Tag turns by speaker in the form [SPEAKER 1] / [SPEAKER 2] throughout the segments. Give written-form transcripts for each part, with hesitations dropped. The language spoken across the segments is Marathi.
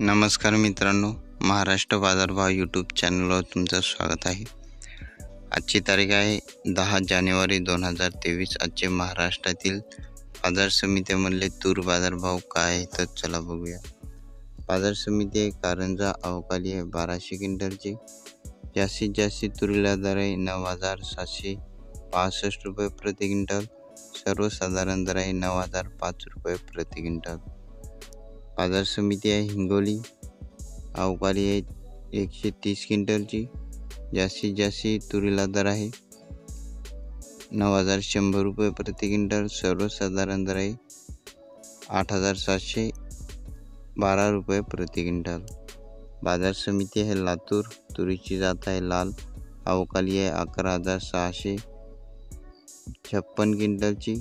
[SPEAKER 1] नमस्कार मित्रांनो, महाराष्ट्र बाजारभाव यूट्यूब चॅनलवर तुमचं स्वागत आहे। आजची तारीख आहे 10 जानेवारी 2023। आजचे महाराष्ट्रातील बाजार समित्यांमधले तूर बाजारभाव काय आहे तर चला बघूया। बाजार समिती आहे कारंजा अवकाली आहे 1200 क्विंटलची। जास्तीत जास्त तुरीला दर आहे 9765 रुपये प्रति क्विंटल। सर्वसाधारण दर आहे 9005 रुपये प्रति क्विंटल। बाजार समिती आहे हिंगोली अवकाली आहे 130 क्विंटलची। जास्तीत जास्त तुरीला दर आहे 9100 रुपये प्रति क्विंटल। सर्वसाधारण दर आहे 8712 रुपये प्रति क्विंटल। बाजार समिती आहे लातूर तुरीची जात आहे लाल अवकाली आहे 11656 क्विंटलची।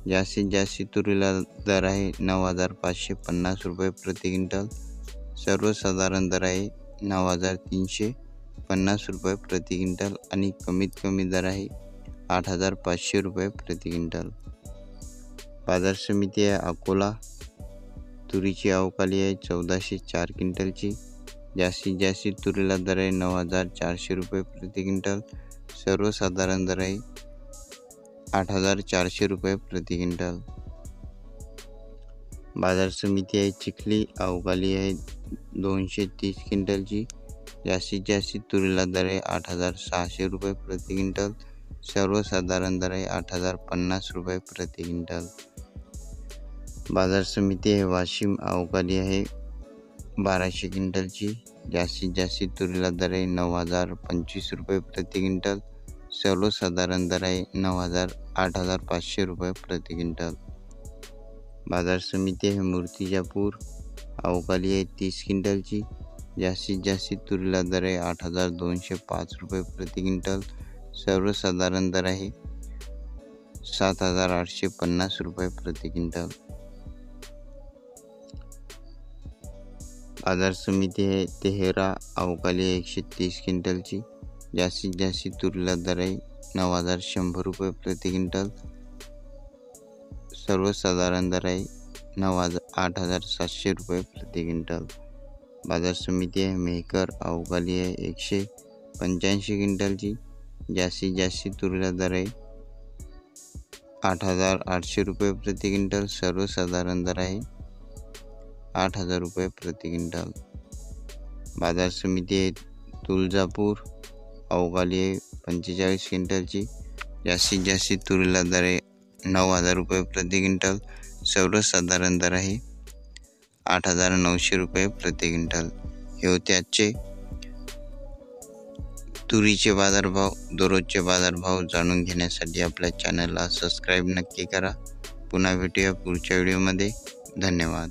[SPEAKER 1] जास्तीत जास्त तुरीला दर आहे 9550 रुपये प्रति क्विंटल। सर्वसाधारण दर आहे 9350 रुपये प्रति क्विंटल आणि कमीत कमी दर आहे 8500 रुपये प्रति क्विंटल। बाजार समिती आहे अकोला तुरीची अवकाली आहे 1404 क्विंटलची। जास्तीत जास्त तुरीला दर आहे 9400 रुपये प्रति क्विंटल। सर्वसाधारण दर आहे 8400 रुपये प्रति क्विंटल। बाजार समिती आहे चिखली अवकाली आहे 230 क्विंटलची। जास्तीत जास्त तुरीला दर आहे 8600 रुपये प्रति क्विंटल। सर्वसाधारण दर आहे 8050 रुपये प्रति क्विंटल। बाजार समिती आहे वाशिम अवकाली आहे 1200 क्विंटलची। जास्तीत जास्त तुरीला दर आहे 9025 रुपये प्रति क्विंटल। सर्वसाधारण दर आहे 8500 रुपये प्रति क्विंटल। बाजार समिती आहे मूर्तिजापूर अवकाली आहे 30 क्विंटलची। जास्तीत जास्त तुरीला दर आहे 8205 रुपये प्रति क्विंटल। सर्वसाधारण दर आहे 7850 रुपये प्रति क्विंटल। बाजार समिती आहे तेहरा अवकाली आहे 130 क्विंटलची। जास्तीत जास्त तुरीला दर आहे 9100 रुपये प्रति क्विंटल। सर्वसाधारण दर आहे 8700 रुपये प्रति क्विंटल। बाजार समिती आहे मेहकर अवकाली आहे 185 क्विंटलची। जास्तीत जास्त तुरीला दर आहे 8800 रुपये प्रति क्विंटल। सर्वसाधारण दर आहे 8000 रुपये प्रति क्विंटल। बाजार समिती आहे तुळजापूर अवकाली आहे 45 क्विंटलची। जास्तीत जास्त तुरीला दर आहे 9000 रुपये प्रति क्विंटल। सर्वसाधारण दर आहे 8900 रुपये प्रति क्विंटल। हे होते आजचे तुरीचे बाजारभाव। दररोजचे बाजारभाव जाणून घेण्यासाठी आपल्या चॅनलला सबस्क्राईब नक्की करा। पुन्हा भेटूया पुढच्या व्हिडिओमध्ये। धन्यवाद।